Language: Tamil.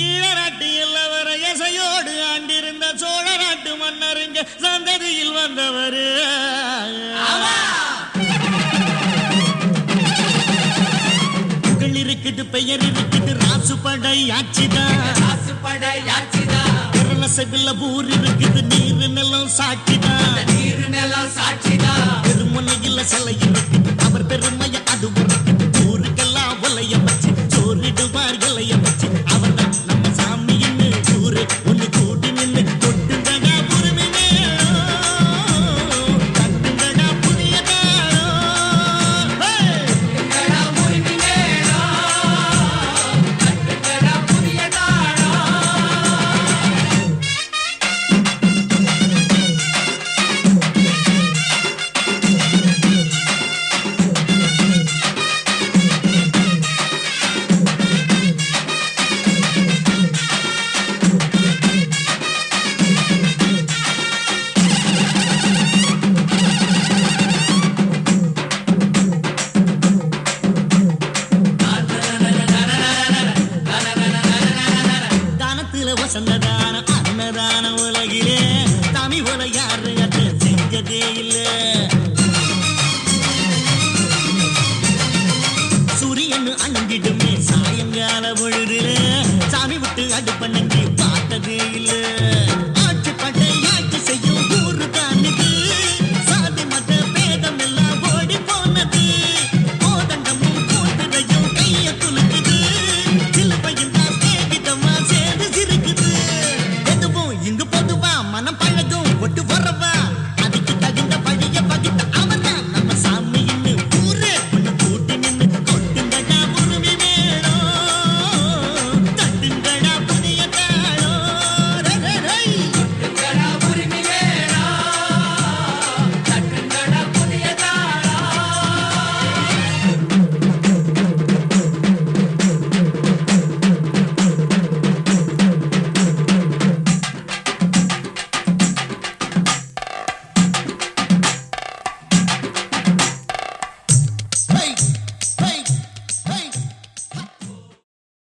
ஈழநாட்டு எல்லவர இசையோடு ஆண்டிருந்த சோழ நாட்டு மன்னருங்க சந்ததியில் வந்தவரு. புகழ் இருக்குது, பெயர் இருக்குது, ராசுபடை ஆட்சிதான். செவில ஊர் இருக்குது, நீரு நிலம் சாட்சிதான். பெருமுனையில் சிலை இருக்குது, அவர் பெருமைய அது இருக்குது. ஊருக்கெல்லாம் ஒலைய வச்சு சோறிடுவார் இலைய வச்சு. அவர் தான் நம்ம சாமின்னு ஊரு ஒண்ணு கூட்டி நின்று கொட்டுங்கடா உரிமையே, கட்டுங்கடா புதிய வசந்ததான அன்னதான உலகிலே தமிழ் உல யாரு அதை செஞ்சதே இல்ல. சூரியன் அணங்கிடுமே சாயங்கால பொழுதிலே